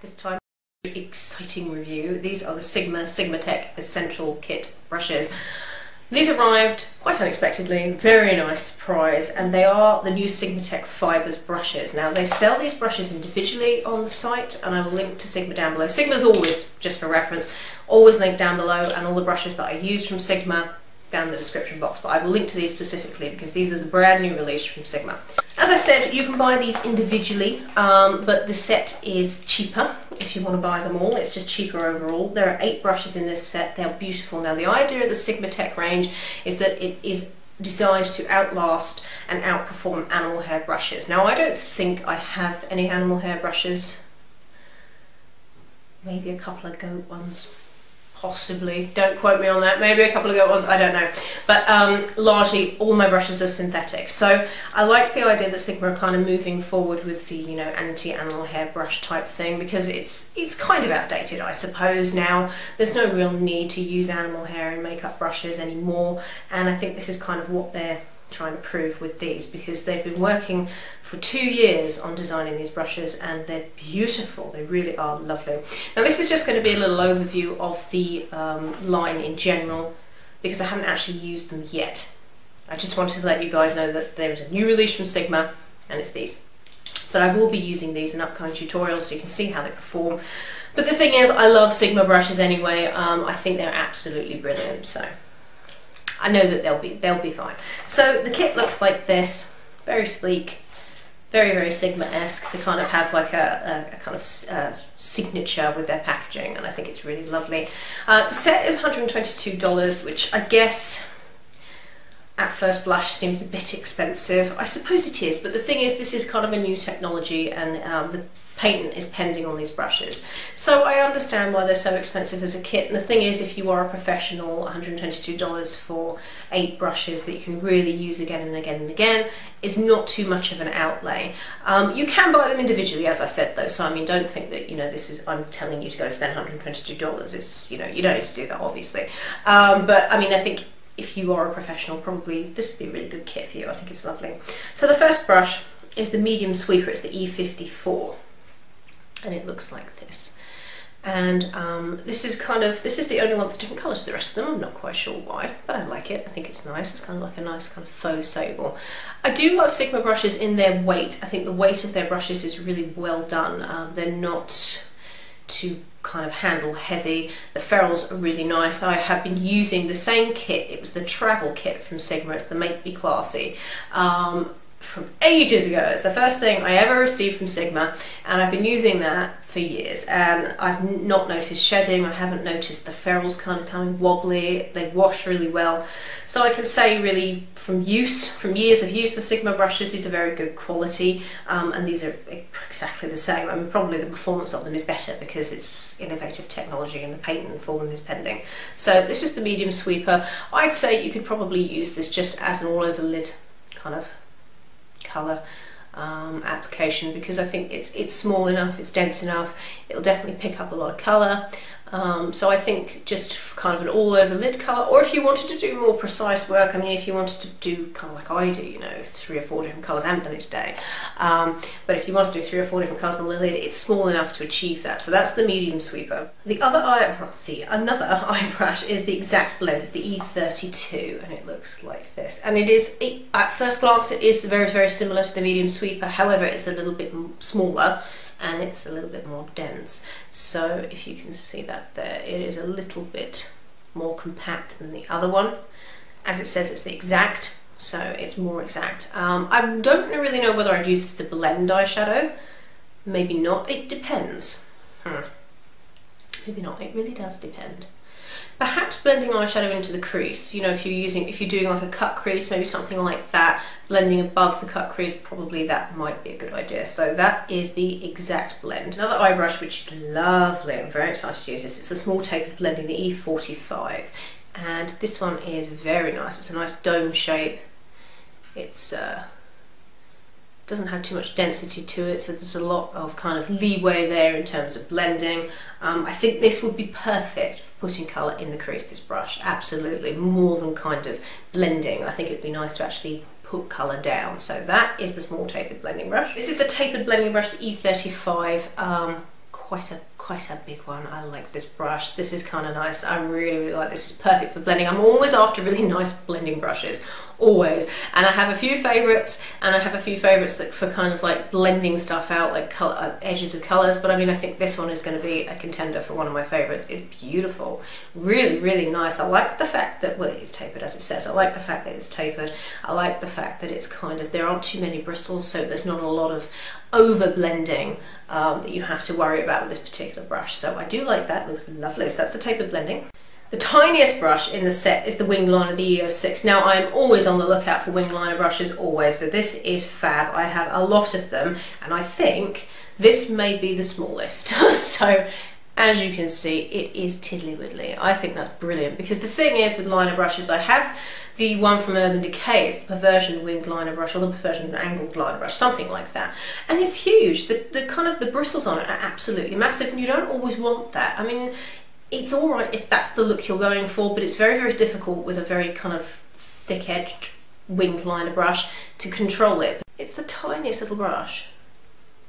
This time, exciting review. These are the SigmaTech Essential Kit brushes. These arrived quite unexpectedly, very nice surprise, and they are the new SigmaTech Fibers brushes. Now they sell these brushes individually on the site, and I will link to Sigma down below. Sigma's always, just for reference, always linked down below, and all the brushes that I use from Sigma down in the description box, but I will link to these specifically because these are the brand new release from Sigma. As I said, you can buy these individually, but the set is cheaper if you want to buy them all. It's just cheaper overall. There are 8 brushes in this set. They're beautiful. Now the idea of the SigmaTech range is that it is designed to outlast and outperform animal hair brushes. Now I don't think I have any animal hair brushes. Maybe a couple of goat ones. Possibly, don't quote me on that, maybe a couple of goat ones, I don't know. But largely all my brushes are synthetic. So I like the idea that Sigma are kind of moving forward with the, you know, anti-animal hair brush type thing, because it's kind of outdated, I suppose, now. There's no real need to use animal hair in makeup brushes anymore, and I think this is kind of what they're trying to prove with these, because they've been working for 2 years on designing these brushes and they're beautiful. They really are lovely. Now this is just going to be a little overview of the line in general, because I haven't actually used them yet. I just wanted to let you guys know that there is a new release from Sigma and it's these. But I will be using these in upcoming tutorials so you can see how they perform. But the thing is, I love Sigma brushes anyway. I think they're absolutely brilliant, so I know that they'll be fine. So the kit looks like this, very sleek, very Sigma-esque. They kind of have like a kind of signature with their packaging, and I think it's really lovely. The set is $122, which I guess at first blush seems a bit expensive. I suppose it is, but the thing is, this is kind of a new technology, and the patent is pending on these brushes. So I understand why they're so expensive as a kit, and the thing is, if you are a professional, $122 for 8 brushes that you can really use again and again and again is not too much of an outlay. You can buy them individually, as I said though, so I mean, don't think that, you know, this is, I'm telling you to go and spend $122. It's, you know, you don't need to do that obviously. But I mean, I think if you are a professional, probably this would be a really good kit for you. I think it's lovely. So the first brush is the medium sweeper, it's the E54. And it looks like this, and this is the only one that's different colour to the rest of them. I'm not quite sure why, but I like it. I think it's nice. It's kind of like a nice kind of faux sable. I do love Sigma brushes in their weight. I think the weight of their brushes is really well done. They're not too kind of handle heavy. The ferrules are really nice. I have been using the same kit. It was the travel kit from Sigma. It's the Make Me Classy. From ages ago. It's the first thing I ever received from Sigma, and I've been using that for years, and I've not noticed shedding. I haven't noticed the ferrules kind of coming wobbly. They wash really well, so I can say really from years of use of Sigma brushes, these are very good quality, and these are exactly the same. I mean, probably the performance of them is better because it's innovative technology and the patent for them is pending. So this is the medium sweeper. I'd say you could probably use this just as an all over lid kind of colour application, because I think it's small enough, it's dense enough, it'll definitely pick up a lot of colour. So I think just kind of an all over lid colour, or if you wanted to do more precise work, I mean, if you wanted to do kind of like I do, you know, 3 or 4 different colours. I haven't done it today, but if you want to do 3 or 4 different colours on the lid, it's small enough to achieve that. So that's the medium sweeper. Another eye brush is the exact blend. It's the E32, and it looks like this. And it is, at first glance, it is very similar to the medium sweeper. However, it's a little bit smaller, and it's a little bit more dense. So if you can see that there, it is a little bit more compact than the other one. As it says, it's the exact, so it's more exact. I don't really know whether I'd use this to blend eyeshadow. Maybe not, it depends. Maybe not, it really does depend. Perhaps blending eyeshadow into the crease, you know, if you're doing like a cut crease, maybe something like that, blending above the cut crease, probably that might be a good idea. So that is the exact blend. Another eye brush which is lovely, I'm very excited to use this. It's a small tapered blending, the E45, and this one is very nice. It's a nice dome shape. It's doesn't have too much density to it, so there's a lot of kind of leeway there in terms of blending. I think this would be perfect for putting colour in the crease, this brush, absolutely, more than kind of blending. I think it'd be nice to actually put colour down. So that is the small tapered blending brush. This is the tapered blending brush, the E35. quite a big one. I like this brush. This is kind of nice. I really like this. It's perfect for blending. I'm always after really nice blending brushes, always. And I have a few favorites, and I have a few favorites that for kind of like blending stuff out, like edges of colors. But I mean, I think this one is going to be a contender for one of my favorites. It's beautiful, really, really nice. I like the fact that, well, it's tapered as it says. I like the fact that it's tapered. I like the fact that it's kind of, there aren't too many bristles, so there's not a lot of over blending that you have to worry about with this particular brush. So I do like that. It looks lovely. So that's the tapered blending. The tiniest brush in the set is the wing liner, the EOS 6. Now I'm always on the lookout for wing liner brushes, always. So this is fab. I have a lot of them, and I think this may be the smallest. So as you can see, it is tiddly-widdly. I think that's brilliant, because the thing is with liner brushes, I have the one from Urban Decay. It's the perversion winged liner brush, or the perversion angled liner brush, something like that. And it's huge. The kind of the bristles on it are absolutely massive, and you don't always want that. I mean, it's all right if that's the look you're going for, but it's very, very difficult with a very kind of thick-edged winged liner brush to control it. It's the tiniest little brush.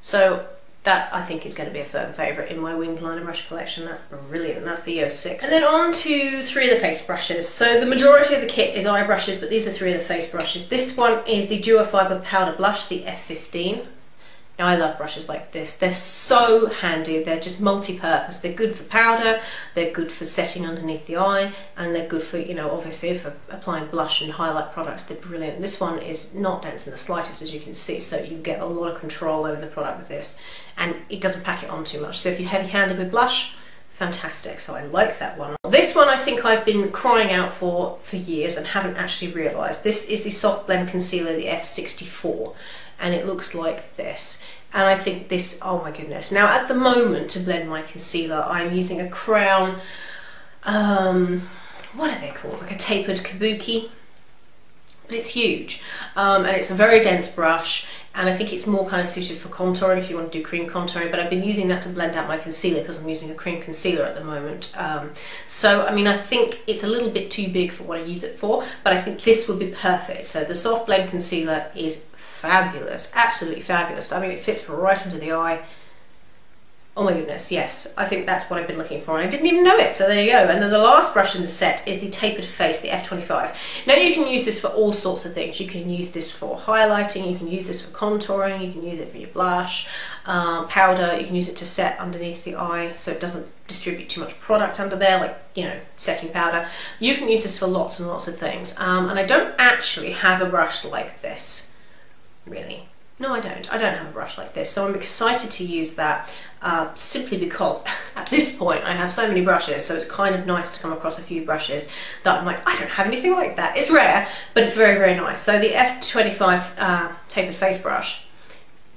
So that, I think, is going to be a firm favourite in my winged liner brush collection. That's brilliant. That's the EOS 6. And then on to 3 of the face brushes. So the majority of the kit is eye brushes, but these are 3 of the face brushes. This one is the Duo Fibre Powder Blush, the F15. Now, I love brushes like this. They're so handy. They're just multi-purpose. They're good for powder, they're good for setting underneath the eye, and they're good for, you know, obviously for applying blush and highlight products. They're brilliant. This one is not dense in the slightest, as you can see, so you get a lot of control over the product with this, and it doesn't pack it on too much. So if you're heavy-handed with blush, fantastic. So I like that one. This one I think I've been crying out for years and haven't actually realised. This is the Soft Blend Concealer, the F64. And it looks like this, and I think this, oh my goodness. Now at the moment, to blend my concealer, I'm using a Crown, what are they called, like a tapered kabuki, but it's huge, and it's a very dense brush, and I think it's more kind of suited for contouring if you want to do cream contouring, but I've been using that to blend out my concealer because I'm using a cream concealer at the moment. So I mean, I think it's a little bit too big for what I use it for, but I think this would be perfect. So the Soft Blend Concealer is fabulous, absolutely fabulous. I mean, it fits right into the eye. Oh my goodness, yes, I think that's what I've been looking for, and I didn't even know it, so there you go. And then the last brush in the set is the Tapered Face, the F25. Now you can use this for all sorts of things. You can use this for highlighting, you can use this for contouring, you can use it for your blush, powder, you can use it to set underneath the eye so it doesn't distribute too much product under there, like, you know, setting powder. You can use this for lots and lots of things, and I don't actually have a brush like this, really. No, I don't. I don't have a brush like this, so I'm excited to use that simply because at this point I have so many brushes, so it's kind of nice to come across a few brushes that I'm like, I don't have anything like that. It's rare, but it's very, very nice. So the F25 Tapered Face brush,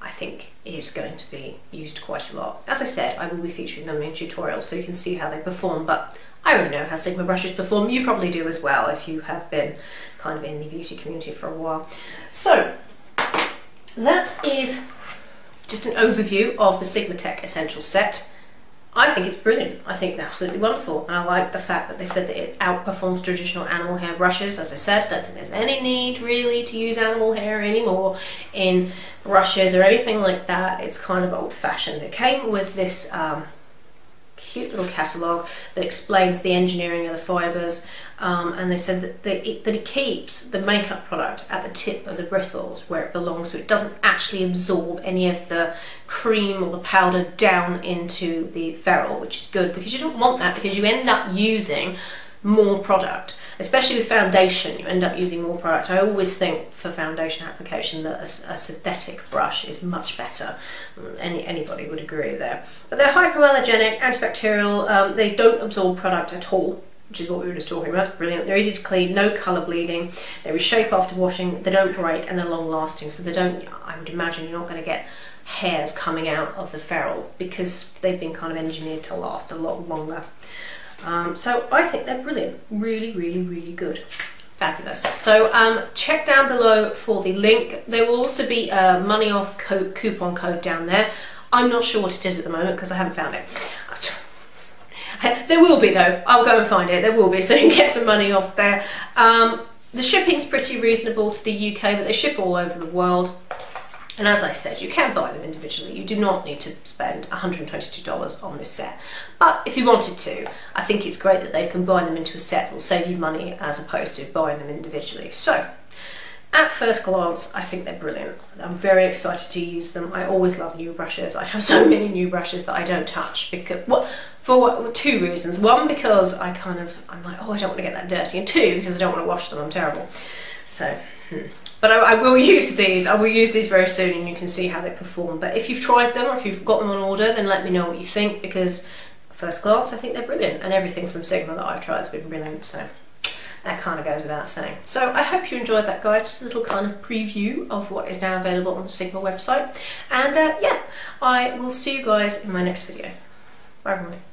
I think, is going to be used quite a lot. As I said, I will be featuring them in tutorials so you can see how they perform, but I already know how Sigma brushes perform. You probably do as well if you have been kind of in the beauty community for a while. So that is just an overview of the SigmaTech Essential Set. I think it's brilliant. I think it's absolutely wonderful, and I like the fact that they said that it outperforms traditional animal hair brushes. As I said, I don't think there's any need really to use animal hair anymore in brushes or anything like that. It's kind of old-fashioned. It came with this cute little catalogue that explains the engineering of the fibres, and they said that it keeps the makeup product at the tip of the bristles where it belongs, so it doesn't actually absorb any of the cream or the powder down into the ferrule, which is good because you don't want that, because you end up using more product. Especially with foundation, you end up using more product. I always think for foundation application that a synthetic brush is much better. Anybody would agree there. But they're hypoallergenic, antibacterial, they don't absorb product at all, which is what we were just talking about. Brilliant. They're easy to clean, no colour bleeding, they reshape after washing, they don't break, and they're long lasting, so they don't, I would imagine you're not going to get hairs coming out of the ferrule because they've been kind of engineered to last a lot longer. So I think they're brilliant, really, really, really good. Fabulous. So check down below for the link. There will also be a money off coupon code down there. I'm not sure what it is at the moment because I haven't found it. There will be though, I'll go and find it, there will be, so you can get some money off there. The shipping's pretty reasonable to the UK, but they ship all over the world. And as I said, you can buy them individually. You do not need to spend $122 on this set. But if you wanted to, I think it's great that they've combined them into a set that will save you money as opposed to buying them individually. So, at first glance, I think they're brilliant. I'm very excited to use them. I always love new brushes. I have so many new brushes that I don't touch because, well, for two reasons. One, because I'm like, oh, I don't want to get that dirty. And two, because I don't want to wash them. I'm terrible. So, But I will use these. I will use these very soon, and you can see how they perform. But if you've tried them or if you've got them on order, then let me know what you think, because at first glance, I think they're brilliant. And everything from Sigma that I've tried has been brilliant. So that kind of goes without saying. So I hope you enjoyed that, guys. Just a little kind of preview of what is now available on the Sigma website. And yeah, I will see you guys in my next video. Bye everyone.